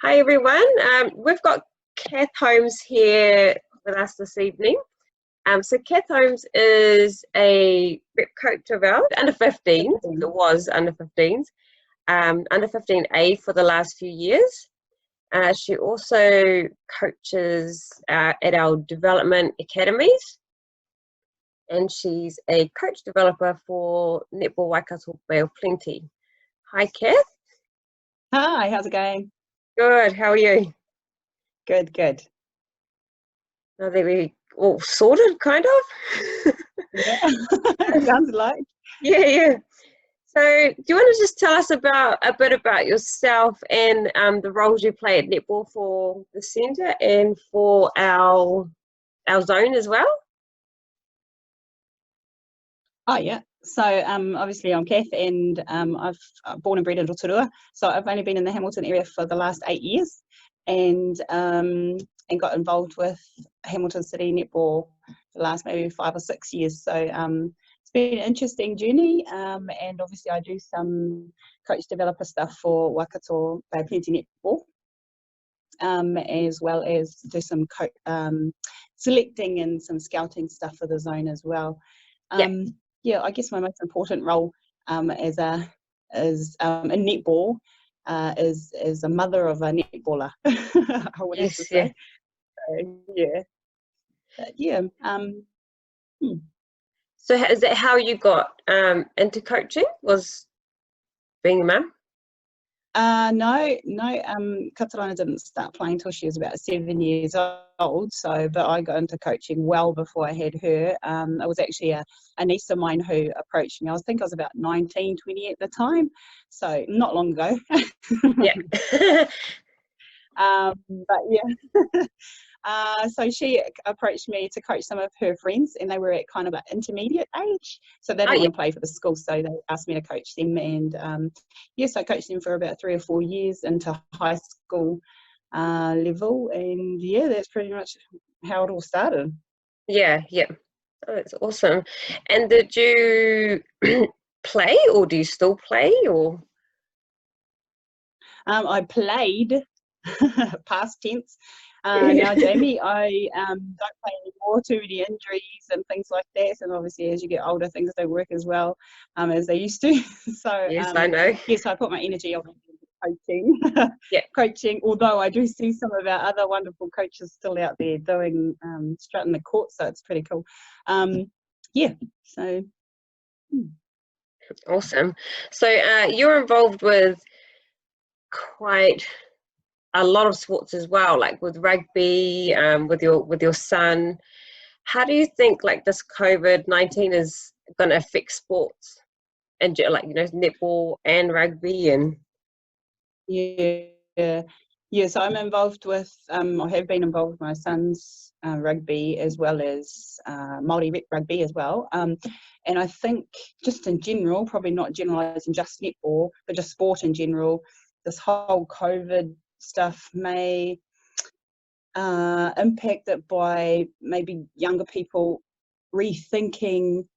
Hi everyone. We've got Kath Holmes here with us this evening. So Kath Holmes is a rep coach of ours, under 15s. It was under 15s, under 15A for the last few years. She also coaches at our development academies, and she's a coach developer for Netball Waikato Bay of Plenty. Hi Kath. Hi, how's it going? Good. How are you? Good, good. Now that we all sorted, kind of. Yeah, sounds like. Yeah. So, do you want to just tell us a bit about yourself and the roles you play at netball for the centre and for our zone as well? Oh yeah. So obviously I'm Kath, and I've born and bred in Rotorua. So I've only been in the Hamilton area for the last 8 years, and got involved with Hamilton City Netball for the last maybe 5 or 6 years. So it's been an interesting journey, and obviously I do some coach developer stuff for Waikato Bay of Plenty Netball, as well as do some selecting and some scouting stuff for the zone as well. Yeah, I guess my most important role in netball is a mother of a netballer. I would have to say. So, yeah. But, yeah. So is that how you got into coaching? Was being a mum? No. Katarana didn't start playing till she was about 7 years old. But I got into coaching well before I had her. It was actually a niece of mine who approached me. I think I was about 19, 20 at the time, so not long ago. Yeah. But yeah. So she approached me to coach some of her friends, and they were at kind of an intermediate age, so they didn't want to play for the school, so they asked me to coach them. And yes, I coached them for about 3 or 4 years into high school level, and yeah, that's pretty much how it all started. Yeah. Oh, that's awesome. And did you play, or do you still play, or? I played, past tense. Now, Jamie, I don't play anymore. Too many injuries and things like that. And obviously, as you get older, things don't work as well as they used to. So, Yes, I know. yes, I put my energy on coaching. Yeah. Coaching, although I do see some of our other wonderful coaches still out there doing strutting the court, so it's pretty cool. Yeah, so. Awesome. So you're involved with quite a lot of sports as well, like with rugby, with your son. How do you think like this COVID-19 is going to affect sports and like netball and rugby and? Yeah. So I'm involved with, I have been involved with my son's rugby, as well as Māori rep rugby as well. And I think just in general, probably not generalising just netball, but just sport in general, this whole COVID stuff may impact it by maybe younger people rethinking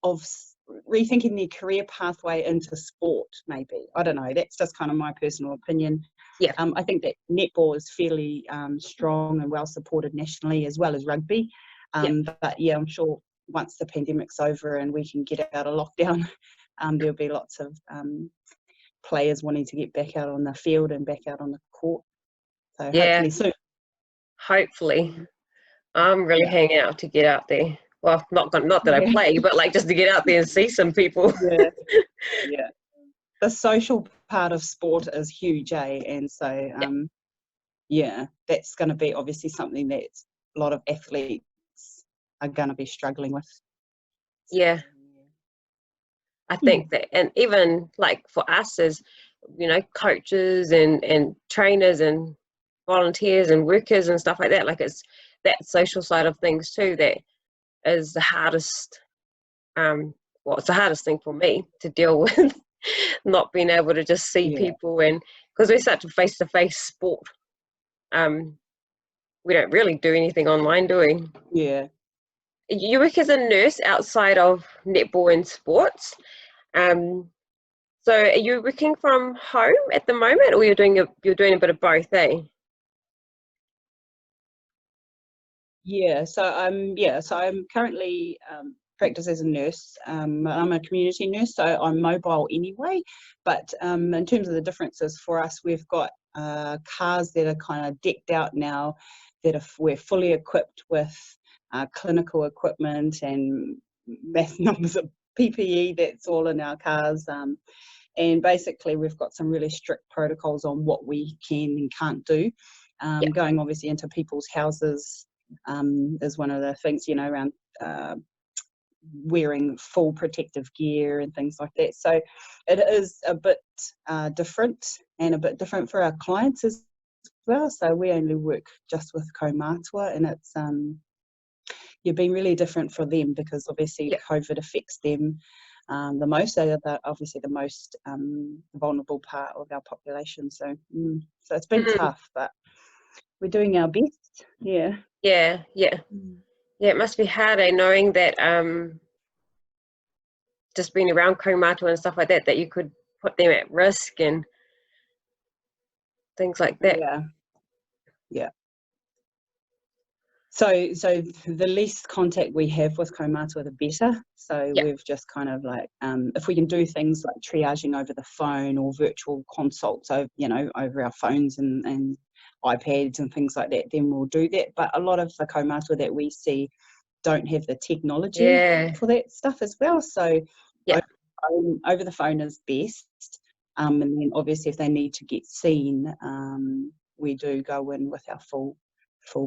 their career pathway into sport. Maybe, I don't know, that's just kind of my personal opinion. Yeah. I think that netball is fairly strong and well supported nationally, as well as rugby. But yeah, I'm sure once the pandemic's over and we can get out of lockdown, there'll be lots of players wanting to get back out on the field and back out on the court. So hopefully soon. Hopefully. I'm really hanging out to get out there. Well, not that I play, but like just to get out there and see some people. Yeah. The social part of sport is huge, and so that's going to be obviously something that a lot of athletes are going to be struggling with. Yeah. I think that, and even like for us as coaches and trainers and volunteers and workers and stuff like that, like it's that social side of things too that is the hardest. It's the hardest thing for me to deal with, not being able to just see people, and because we're such a face-to-face sport, we don't really do anything online, do we? Yeah. You work as a nurse outside of netball and sports. So are you working from home at the moment, or you're doing a bit of both, eh? So I'm currently practice as a nurse. I'm a community nurse, so I'm mobile anyway. But in terms of the differences for us, we've got cars that are kind of decked out now, that we're fully equipped with clinical equipment and mass numbers of PPE that's all in our cars. And basically, we've got some really strict protocols on what we can and can't do. Going obviously into people's houses is one of the things, around wearing full protective gear and things like that. So it is a bit different, and a bit different for our clients as well. So we only work just with kaumātua, and it's been really different for them, because obviously COVID affects them the most. They are obviously the most vulnerable part of our population. So it's been tough, but we're doing our best. Yeah, it must be hard, knowing that just being around kaumātua and stuff like that, that you could put them at risk and things like that. Yeah. So the least contact we have with kaumātua, the better. So we've just kind of like, if we can do things like triaging over the phone or virtual consults over, over our phones and iPads and things like that, then we'll do that. But a lot of the kaumātua that we see don't have the technology for that stuff as well. So over the phone is best. And then obviously if they need to get seen, we do go in with our full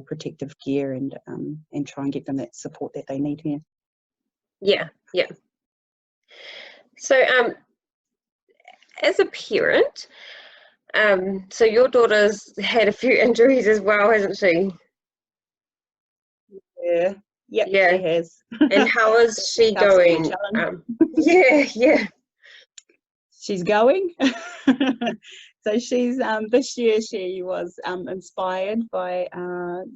protective gear and try and get them that support that they need here. Yeah. So as a parent, so your daughter's had a few injuries as well, hasn't she? She has. And how is she going? She's going. So she's this year she was inspired by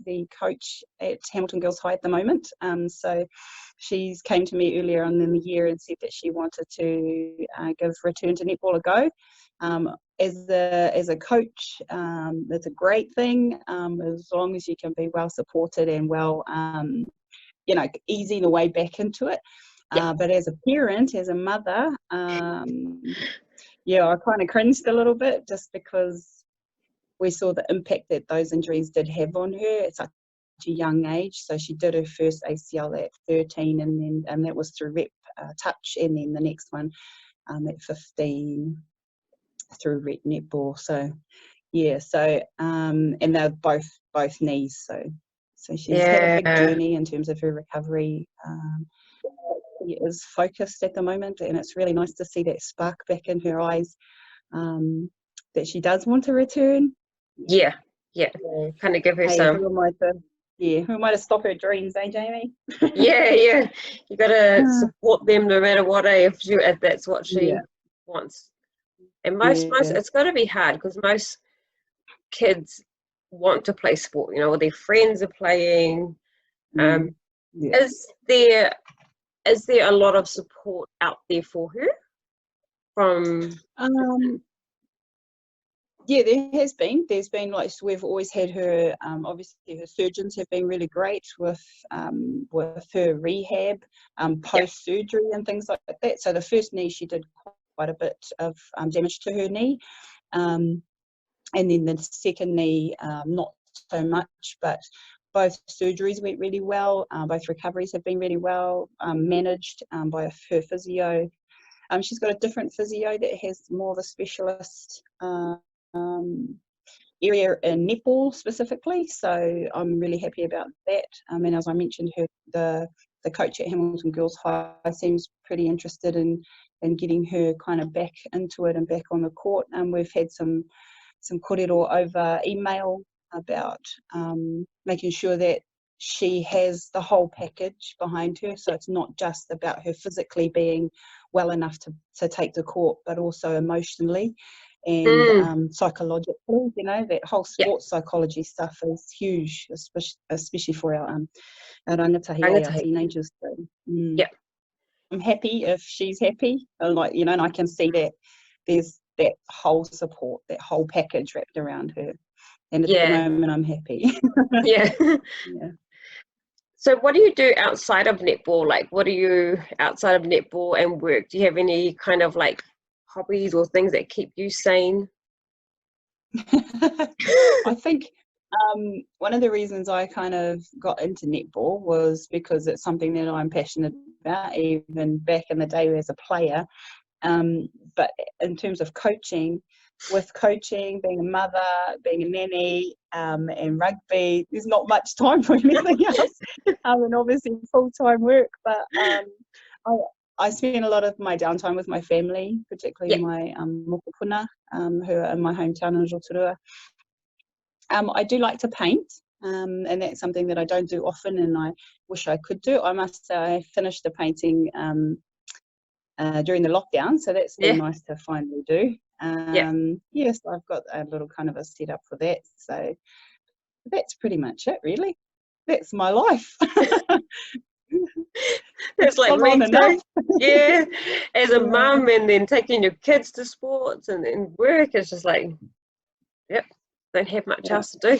the coach at Hamilton Girls High at the moment. So she's came to me earlier on in the year and said that she wanted to give return to netball a go. As a coach, that's a great thing, as long as you can be well supported and well, easing the way back into it. But as a parent, as a mother, I kind of cringed a little bit, just because we saw the impact that those injuries did have on her at such a young age. So she did her first ACL at 13, and that was through rep touch, and then the next one at 15 through rep netball. So and they're both knees. So she's had a big journey in terms of her recovery. She is focused at the moment, and it's really nice to see that spark back in her eyes, that she does want to return. Kind of give her some. Who am I to stop her dreams, Jamie? You got to support them no matter what, if that's what she wants. And most it's got to be hard, because most kids want to play sport, or their friends are playing. Is there a lot of support out there for her from? There has been. There's been, like, we've always had her. Obviously, her surgeons have been really great with her rehab, post surgery and things like that. So the first knee, she did quite a bit of damage to her knee, and then the second knee, not so much, but both surgeries went really well. Both recoveries have been really well managed by her physio. She's got a different physio that has more of a specialist area in netball specifically. So I'm really happy about that. And as I mentioned, the coach at Hamilton Girls High seems pretty interested in getting her kind of back into it and back on the court. And we've had some kōrero over email about making sure that she has the whole package behind her. So it's not just about her physically being well enough to take the court, but also emotionally and psychologically. That whole sports psychology stuff is huge, especially for our rangatahi, our teenagers. So, I'm happy if she's happy, and I can see that there's that whole support, that whole package wrapped around her. And at the Yeah. moment, I'm happy. Yeah. Yeah. So what do you do outside of netball? Like, what do you outside of netball and work? Do you have any kind of like hobbies or things that keep you sane? I think one of the reasons I kind of got into netball was because it's something that I'm passionate about, even back in the day as a player. But in terms of coaching, being a mother, being a nanny, and rugby, there's not much time for anything else. And obviously full-time work, but I spend a lot of my downtime with my family, particularly my mokopuna, who are in my hometown in Rotorua. I do like to paint, and that's something that I don't do often, and I wish I could do. I must say I finished the painting during the lockdown, so that's been nice to finally do. Yes, I've got a little kind of a setup for that, so that's pretty much it, really. That's my life. It's like me too. Yeah, as a mum, and then taking your kids to sports and then work, it's just like, don't have much else to do.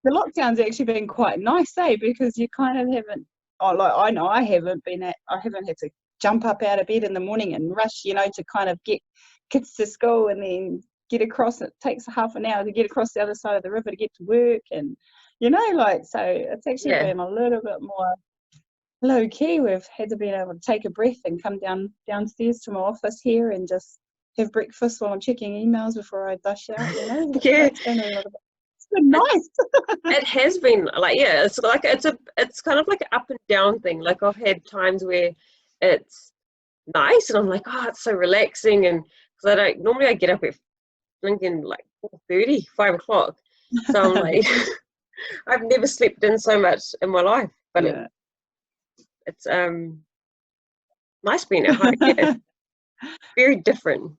The lockdown's actually been quite nice, because you kind of haven't. I know I haven't had to jump up out of bed in the morning and rush, to kind of get kids to school and then get across. It takes half an hour to get across the other side of the river to get to work, and so it's actually been a little bit more low key. We've had to be able to take a breath and come downstairs to my office here and just have breakfast while I'm checking emails before I dash out. It's been a little bit. It's been nice. It has been it's kind of like an up and down thing. Like, I've had times where it's nice and I'm like, oh, it's so relaxing, and because I get up at blinking like 4:30, 5 o'clock, so I'm like, I've never slept in so much in my life, but it's nice being at home. Very different.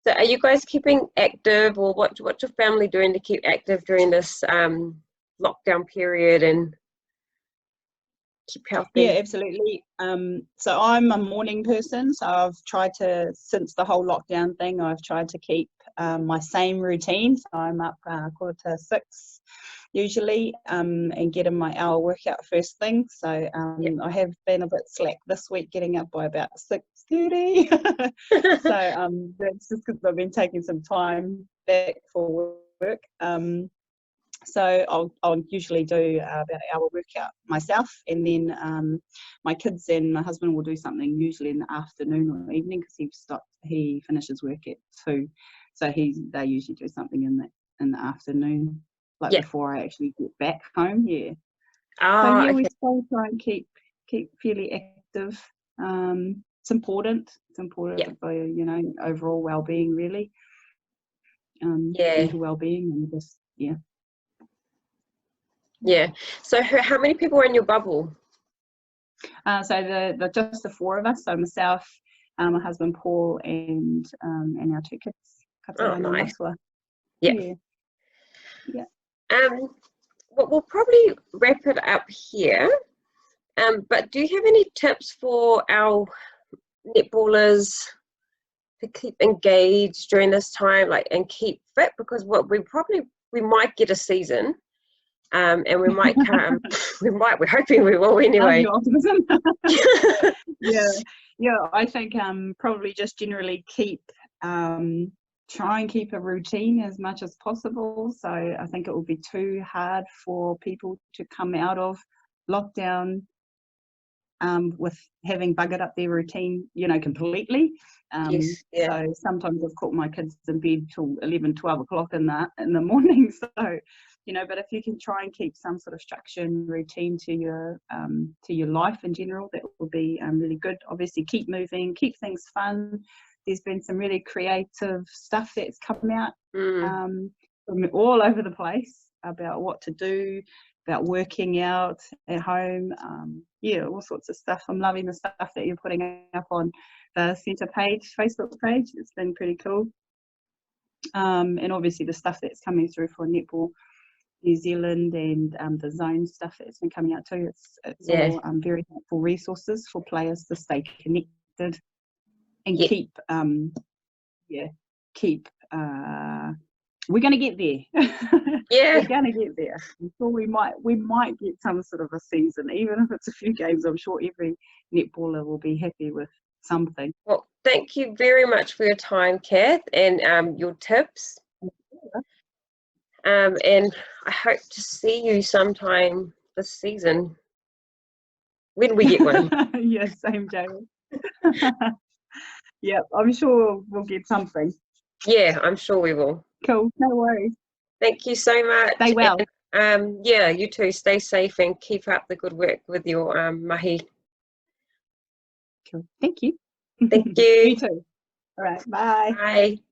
So are you guys keeping active, or what's your family doing to keep active during this lockdown period and keep healthy? Yeah, absolutely. So I'm a morning person, so I've tried to, since the whole lockdown thing, I've tried to keep my same routine. So I'm up 5:45 usually, and getting my hour workout first thing. So I have been a bit slack this week, getting up by about 6:30. So that's just because I've been taking some time back for work. So I'll usually do about an hour workout myself, and then my kids and my husband will do something usually in the afternoon or evening, because he finishes work at 2, so they usually do something in the afternoon, before I actually get back home. We still try and keep fairly active. It's important. It's important for overall well-being, really. Mental well-being, and just So how many people are in your bubble? So just the 4 of us. So myself, my husband Paul, and our 2 kids. Nice. Yeah. We'll probably wrap it up here. But do you have any tips for our netballers to keep engaged during this time, and keep fit? Because we might get a season, and we might come. We're hoping we will anyway. I think probably just generally try and keep a routine as much as possible. So I think it would be too hard for people to come out of lockdown with having buggered up their routine, completely. So sometimes I've caught my kids in bed till 11, 12 o'clock in the morning. So, but if you can try and keep some sort of structure and routine to your life in general, that will be really good. Obviously, keep moving, keep things fun. There's been some really creative stuff that's come out from all over the place about what to do, about working out at home, all sorts of stuff. I'm loving the stuff that you're putting up on the Centre page, Facebook page. It's been pretty cool. And obviously the stuff that's coming through for Netball New Zealand and the Zone stuff that's been coming out too. It's all very helpful resources for players to stay connected. and Yeah. keep we're going to get there. Yeah. We're going to get there. I'm sure we might get some sort of a season, even if it's a few games. I'm sure every netballer will be happy with something. Well, thank you very much for your time, Kath, and your tips. And I hope to see you sometime this season when we get one. Yeah, same, Jamie. Yeah, I'm sure we'll get something. Yeah, I'm sure we will. Cool, no worries. Thank you so much. Stay well. And, yeah, you too. Stay safe and keep up the good work with your mahi. Cool. Thank you. Thank you. You too. All right, bye. Bye.